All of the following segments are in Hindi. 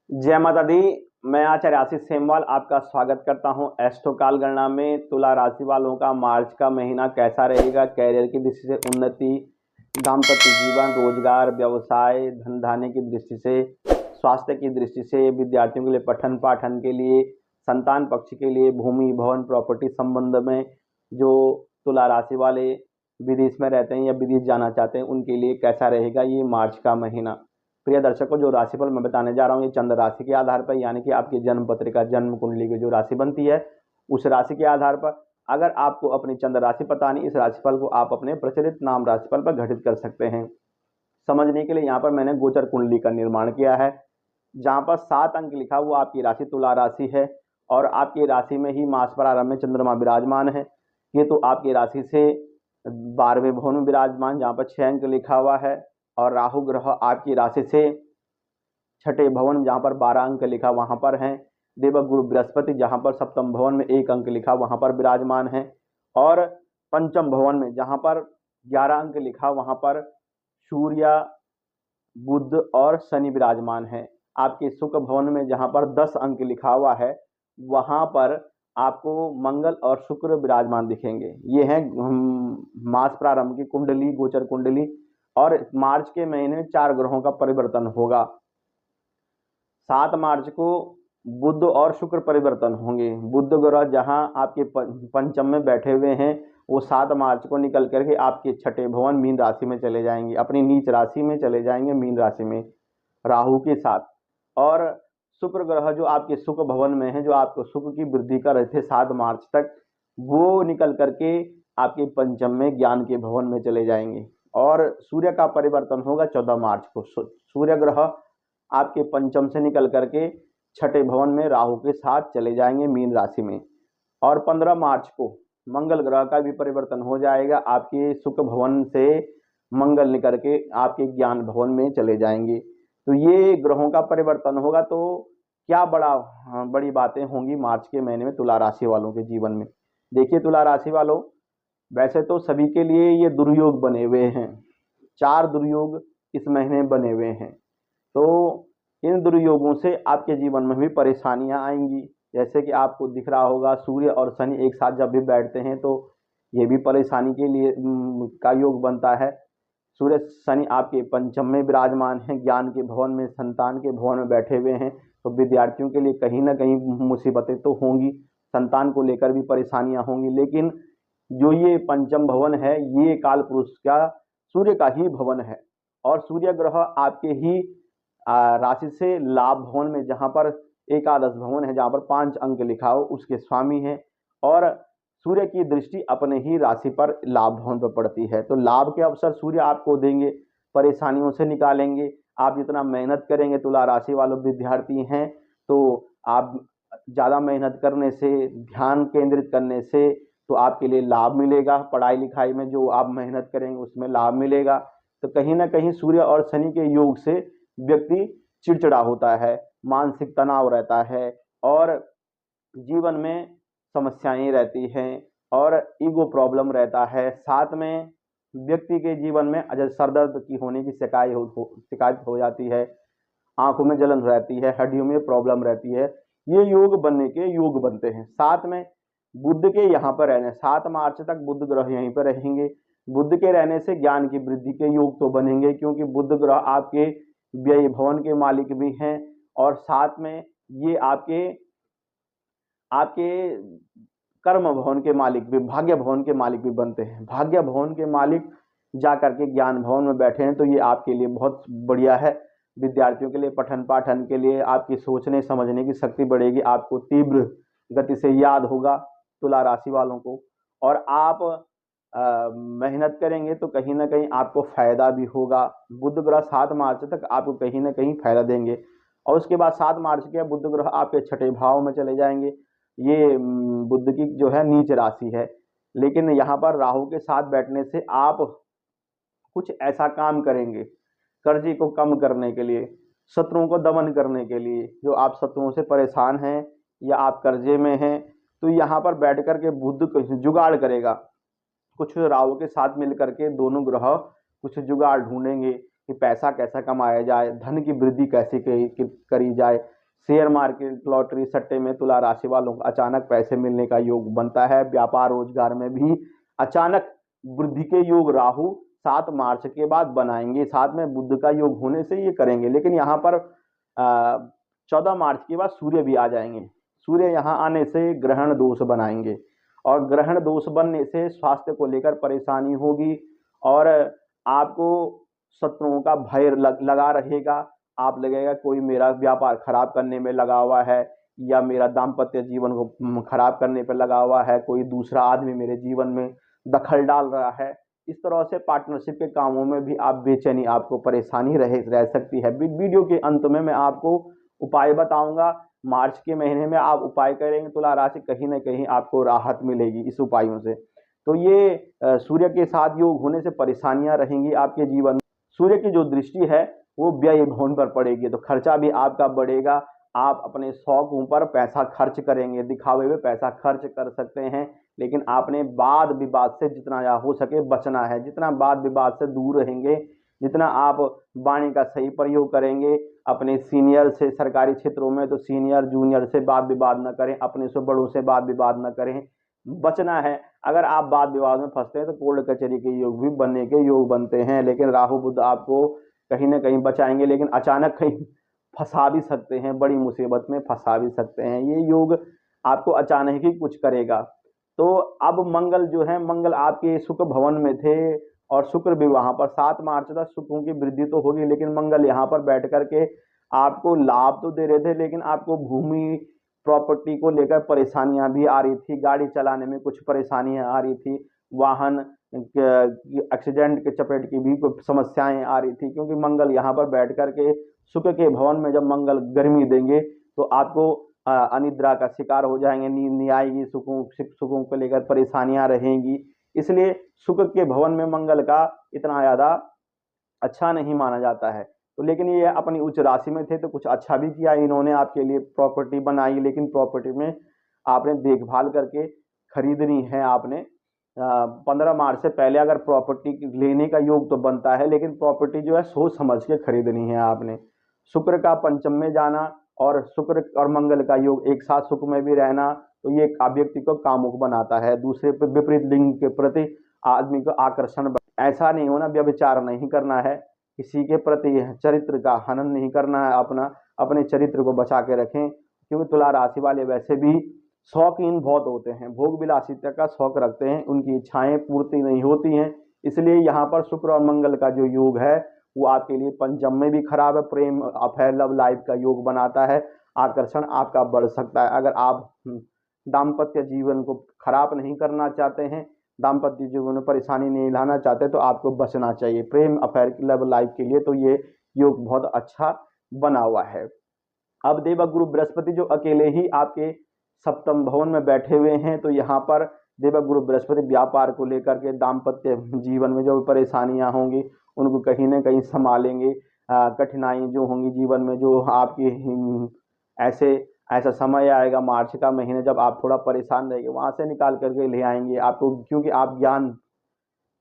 जय माता दी। मैं आचार्य आशीष सेमवाल आपका स्वागत करता हूं एस्ट्रो काल गणना में। तुला राशि वालों का मार्च का महीना कैसा रहेगा, कैरियर की दृष्टि से उन्नति, दाम्पत्य जीवन, रोजगार, व्यवसाय, धन धान्य की दृष्टि से, स्वास्थ्य की दृष्टि से, विद्यार्थियों के लिए पठन पाठन के लिए, संतान पक्ष के लिए, भूमि भवन प्रॉपर्टी संबंध में जो तुला राशि वाले विदेश में रहते हैं या विदेश जाना चाहते हैं उनके लिए कैसा रहेगा ये मार्च का महीना। प्रिय दर्शकों, जो राशिफल मैं बताने जा रहा हूँ ये चंद्र राशि के आधार पर, यानी कि आपकी जन्म पत्रिका जन्म कुंडली की जो राशि बनती है उस राशि के आधार पर। अगर आपको अपनी चंद्र राशि पता नहीं, इस राशिफल को आप अपने प्रचलित नाम राशिफल पर घटित कर सकते हैं। समझने के लिए यहाँ पर मैंने गोचर कुंडली का निर्माण किया है, जहाँ पर 7 अंक लिखा हुआ आपकी राशि तुला राशि है और आपकी राशि में ही मास प्रारंभ में चंद्रमा विराजमान है। ये तो आपकी राशि से 12वें भवन में विराजमान, जहाँ पर 6 अंक लिखा हुआ है। और राहु ग्रह आपकी राशि से 6ठे भवन जहाँ पर 12 अंक लिखा वहाँ पर हैं। देवगुरु बृहस्पति जहाँ पर 7म भवन में 1 अंक लिखा वहाँ पर विराजमान है। और 5म भवन में जहाँ पर 11 अंक लिखा वहाँ पर सूर्य, बुध और शनि विराजमान है। आपके शुक्र भवन में जहाँ पर 10 अंक लिखा हुआ है वहाँ पर आपको मंगल और शुक्र विराजमान दिखेंगे। ये है मास प्रारंभ की कुंडली, गोचर कुंडली। और मार्च के महीने में 4 ग्रहों का परिवर्तन होगा। 7 मार्च को बुध और शुक्र परिवर्तन होंगे। बुध ग्रह जहां आपके पंचम में बैठे हुए हैं वो 7 मार्च को निकल करके आपके 6ठे भवन मीन राशि में चले जाएंगे, अपनी नीच राशि में चले जाएंगे, मीन राशि में राहु के साथ। और शुक्र ग्रह जो आपके सुख भवन में है, जो आपको सुख की वृद्धि कर रहे थे 7 मार्च तक, वो निकल करके आपके पंचम में ज्ञान के भवन में चले जाएंगे। और सूर्य का परिवर्तन होगा 14 मार्च को। सूर्य ग्रह आपके पंचम से निकल करके 6ठे भवन में राहु के साथ चले जाएंगे मीन राशि में। और 15 मार्च को मंगल ग्रह का भी परिवर्तन हो जाएगा, आपके सुख भवन से मंगल निकल के आपके ज्ञान भवन में चले जाएंगे। तो ये ग्रहों का परिवर्तन होगा। तो क्या बड़ी बातें होंगी मार्च के महीने में तुला राशि वालों के जीवन में। देखिए तुला राशि वालों, वैसे तो सभी के लिए ये दुर्योग बने हुए हैं, 4 दुर्योग इस महीने बने हुए हैं। तो इन दुर्योगों से आपके जीवन में भी परेशानियां आएंगी। जैसे कि आपको दिख रहा होगा सूर्य और शनि एक साथ जब भी बैठते हैं तो ये भी परेशानी के लिए का योग बनता है। सूर्य शनि आपके पंचम में विराजमान हैं, ज्ञान के भवन में, संतान के भवन में बैठे हुए हैं। तो विद्यार्थियों के लिए कहीं ना कहीं मुसीबतें तो होंगी, संतान को लेकर भी परेशानियां होंगी। लेकिन जो ये पंचम भवन है ये काल पुरुष का सूर्य का ही भवन है। और सूर्य ग्रह आपके ही राशि से लाभ भवन में, जहां पर एकादश भवन है, जहां पर 5 अंक लिखा हो, उसके स्वामी है। और सूर्य की दृष्टि अपने ही राशि पर लाभ भवन पर पड़ती है। तो लाभ के अवसर सूर्य आपको देंगे, परेशानियों से निकालेंगे। आप जितना मेहनत करेंगे, तुला राशि वालों विद्यार्थी हैं तो आप ज़्यादा मेहनत करने से, ध्यान केंद्रित करने से तो आपके लिए लाभ मिलेगा। पढ़ाई लिखाई में जो आप मेहनत करेंगे उसमें लाभ मिलेगा। तो कहीं ना कहीं सूर्य और शनि के योग से व्यक्ति चिड़चिड़ा होता है, मानसिक तनाव रहता है और जीवन में समस्याएं रहती हैं और ईगो प्रॉब्लम रहता है। साथ में व्यक्ति के जीवन में अजय सर दर्द की होने की शिकायत हो जाती है, आंखों में जलन रहती है, हड्डियों में प्रॉब्लम रहती है। ये योग बनने के योग बनते हैं। साथ में बुध के यहाँ पर रहने, 7 मार्च तक बुध ग्रह यहीं पर रहेंगे। बुध के रहने से ज्ञान की वृद्धि के योग तो बनेंगे, क्योंकि बुध ग्रह आपके व्यय भवन के मालिक भी हैं और साथ में ये आपके आपके कर्म भवन के मालिक भी, भाग्य भवन के मालिक भी बनते हैं। भाग्य भवन के मालिक जाकर के ज्ञान भवन में बैठे हैं तो ये आपके लिए बहुत बढ़िया है। विद्यार्थियों के लिए पठन पाठन के लिए आपकी सोचने समझने की शक्ति बढ़ेगी, आपको तीव्र गति से याद होगा तुला राशि वालों को। और आप मेहनत करेंगे तो कहीं ना कहीं आपको फायदा भी होगा। बुध ग्रह 7 मार्च तक आपको कहीं ना कहीं फायदा देंगे। और उसके बाद 7 मार्च के बुध ग्रह आपके 6ठे भाव में चले जाएंगे। ये बुध की जो है नीच राशि है, लेकिन यहाँ पर राहु के साथ बैठने से आप कुछ ऐसा काम करेंगे कर्जे को कम करने के लिए, शत्रुओं को दमन करने के लिए। जो आप शत्रुओं से परेशान हैं या आप कर्जे में हैं तो यहाँ पर बैठ करके बुध जुगाड़ करेगा। कुछ राहु के साथ मिल करके दोनों ग्रह कुछ जुगाड़ ढूंढेंगे कि पैसा कैसा कमाया जाए, धन की वृद्धि कैसे करी जाए, शेयर मार्केट, लॉटरी, सट्टे में तुला राशि वालों को अचानक पैसे मिलने का योग बनता है। व्यापार रोजगार में भी अचानक वृद्धि के योग राहु 7 मार्च के बाद बनाएंगे, साथ में बुध का योग होने से ये करेंगे। लेकिन यहाँ पर 14 मार्च के बाद सूर्य भी आ जाएंगे। सूर्य यहाँ आने से ग्रहण दोष बनाएंगे और ग्रहण दोष बनने से स्वास्थ्य को लेकर परेशानी होगी और आपको शत्रुओं का भय लगा रहेगा। आप लगेगा कोई मेरा व्यापार खराब करने में लगा हुआ है या मेरा दाम्पत्य जीवन को खराब करने पर लगा हुआ है, कोई दूसरा आदमी मेरे जीवन में दखल डाल रहा है। इस तरह से पार्टनरशिप के कामों में भी आप बेचैनी, आपको परेशानी रह सकती है। वीडियो के अंत में मैं आपको उपाय बताऊंगा। मार्च के महीने में आप उपाय करेंगे तुला राशि, कहीं ना कहीं आपको राहत मिलेगी इस उपायों से। तो ये सूर्य के साथ योग होने से परेशानियां रहेंगी आपके जीवन में। सूर्य की जो दृष्टि है वो व्यय भवन पर पड़ेगी, तो खर्चा भी आपका बढ़ेगा। आप अपने शौकों पर पैसा खर्च करेंगे, दिखावे में पैसा खर्च कर सकते हैं, लेकिन आपने वाद विवाद से जितना हो सके बचना है। जितना वाद विवाद से दूर रहेंगे, जितना आप वाणी का सही प्रयोग करेंगे, अपने सीनियर से, सरकारी क्षेत्रों में तो सीनियर जूनियर से वाद विवाद न करें, अपने से बड़ों से वाद विवाद न करें, बचना है। अगर आप वाद विवाद में फंसते हैं तो कोर्ट कचहरी के योग भी बनने के योग बनते हैं। लेकिन राहु बुध आपको कहीं ना कहीं बचाएंगे, लेकिन अचानक कहीं फंसा भी सकते हैं, बड़ी मुसीबत में फंसा भी सकते हैं। ये योग आपको अचानक ही कुछ करेगा। तो अब मंगल जो है, मंगल आपके शुक्र भवन में थे और शुक्र भी वहां पर 7 मार्च तक शुक्रों की वृद्धि तो होगी, लेकिन मंगल यहाँ पर बैठ करके आपको लाभ तो दे रहे थे, लेकिन आपको भूमि प्रॉपर्टी को लेकर परेशानियां भी आ रही थी, गाड़ी चलाने में कुछ परेशानियां आ रही थी, वाहन एक्सीडेंट के चपेट की भी कुछ समस्याएं आ रही थी, क्योंकि मंगल यहाँ पर बैठ करके शुक्र के भवन में जब मंगल गर्मी देंगे तो आपको अनिद्रा का शिकार हो जाएंगे, नींद नहीं आएगी, सुखों को लेकर परेशानियां रहेंगी। इसलिए शुक्र के भवन में मंगल का इतना ज्यादा अच्छा नहीं माना जाता है। तो लेकिन ये अपनी उच्च राशि में थे तो कुछ अच्छा भी किया इन्होंने, आपके लिए प्रॉपर्टी बनाई, लेकिन प्रॉपर्टी में आपने देखभाल करके खरीदनी है। आपने 15 मार्च से पहले अगर प्रॉपर्टी लेने का योग तो बनता है, लेकिन प्रॉपर्टी जो है सोच समझ के खरीदनी है आपने। शुक्र का पंचम में जाना और शुक्र और मंगल का योग एक साथ सुख में भी रहना, तो ये व्यक्ति को कामुक बनाता है, दूसरे पे विपरीत लिंग के प्रति आदमी को आकर्षण। ऐसा नहीं होना, व्यभिचार नहीं करना है, किसी के प्रति चरित्र का हनन नहीं करना है, अपने चरित्र को बचा के रखें। क्योंकि तुला राशि वाले वैसे भी शौकीन बहुत होते हैं, भोग विलासिता का शौक रखते हैं, उनकी इच्छाएं पूर्ति नहीं होती हैं। इसलिए यहाँ पर शुक्र और मंगल का जो योग है वो आपके लिए पंचम में भी खराब है, प्रेम अफेयर लव लाइफ का योग बनाता है, आकर्षण आपका बढ़ सकता है। अगर आप दाम्पत्य जीवन को खराब नहीं करना चाहते हैं, दाम्पत्य जीवन में परेशानी नहीं लाना चाहते, तो आपको बचना चाहिए प्रेम अफेयर लव लाइफ के लिए। तो ये योग बहुत अच्छा बना हुआ है। अब देवगुरु बृहस्पति जो अकेले ही आपके सप्तम भवन में बैठे हुए हैं, तो यहाँ पर देवगुरु बृहस्पति व्यापार को लेकर के, दाम्पत्य जीवन में जो परेशानियां होंगी उनको कहीं ना कहीं संभालेंगे। कठिनाई जो होंगी जीवन में, जो आपकी ऐसा समय आएगा मार्च का महीने जब आप थोड़ा परेशान रहेंगे, वहां से निकाल करके ले आएंगे आपको, क्योंकि आप ज्ञान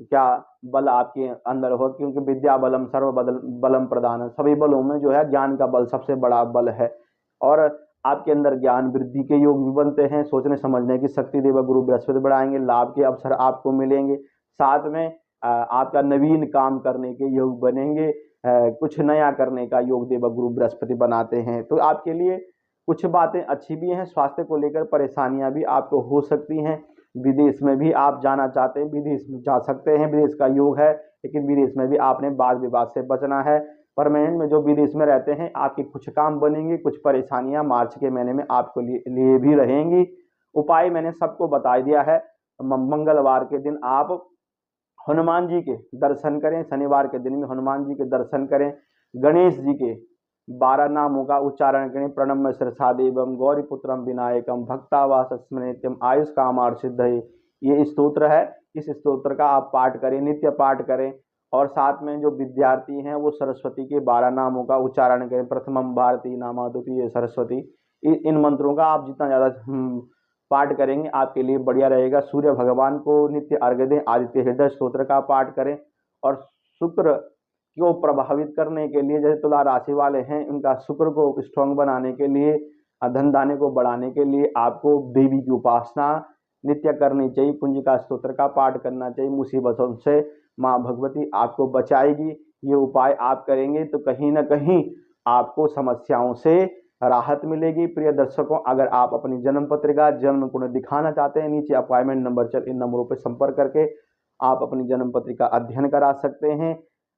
क्या बल आपके अंदर हो, क्योंकि विद्या बलम सर्व बलम प्रदान है, सभी बलों में जो है ज्ञान का बल सबसे बड़ा बल है। और आपके अंदर ज्ञान वृद्धि के योग भी बनते हैं, सोचने समझने की शक्ति देवगुरु बृहस्पति बढ़ाएंगे, लाभ के अवसर आपको मिलेंगे, साथ में आपका नवीन काम करने के योग बनेंगे, कुछ नया करने का योग देवगुरु बृहस्पति बनाते हैं। तो आपके लिए कुछ बातें अच्छी भी हैं, स्वास्थ्य को लेकर परेशानियां भी आपको हो सकती हैं। विदेश में भी आप जाना चाहते हैं, विदेश में जा सकते हैं, विदेश का योग है, लेकिन विदेश में भी आपने वाद विवाद से बचना है। परमानेंट में जो विदेश में रहते हैं आपके कुछ काम बनेंगे, कुछ परेशानियां मार्च के महीने में आपको लिए भी रहेंगी। उपाय मैंने सबको बता दिया है। मंगलवार के दिन आप हनुमान जी के दर्शन करें, शनिवार के दिन में हनुमान जी के दर्शन करें, गणेश जी के 12 नामों का उच्चारण करें, प्रणम्य शिरसा देवम गौरीपुत्रम विनायकम भक्तावास स्मृत्यम आयुष कामार सिद्ध। ये स्तोत्र है, इस स्तोत्र का आप पाठ करें, नित्य पाठ करें। और साथ में जो विद्यार्थी हैं वो सरस्वती के 12 नामों का उच्चारण करें, प्रथमम भारती नामा द्वितीय सरस्वती। इन मंत्रों का आप जितना ज़्यादा पाठ करेंगे आपके लिए बढ़िया रहेगा। सूर्य भगवान को नित्य अर्घ्य दें, आदित्य हृदय स्तोत्र का पाठ करें और शुक्र को प्रभावित करने के लिए, जैसे तुला राशि वाले हैं उनका शुक्र को स्ट्रांग बनाने के लिए, धन धान्य को बढ़ाने के लिए आपको देवी की उपासना नित्य करनी चाहिए, कुंजिका स्तोत्र का पाठ करना चाहिए। मुसीबतों से माँ भगवती आपको बचाएगी। ये उपाय आप करेंगे तो कहीं ना कहीं आपको समस्याओं से राहत मिलेगी। प्रिय दर्शकों, अगर आप अपनी जन्म पत्रिका, जन्म कुंडली दिखाना चाहते हैं, नीचे अपॉइंटमेंट नंबर चल इन नंबरों पर संपर्क करके आप अपनी जन्म पत्रिका अध्ययन करा सकते हैं।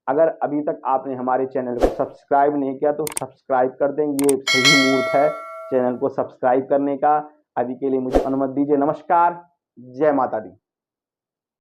अगर अभी तक आपने हमारे चैनल को सब्सक्राइब नहीं किया तो सब्सक्राइब कर दें, ये सही मुहूर्त है चैनल को सब्सक्राइब करने का। अभी के लिए मुझे अनुमति दीजिए। नमस्कार, जय माता दी।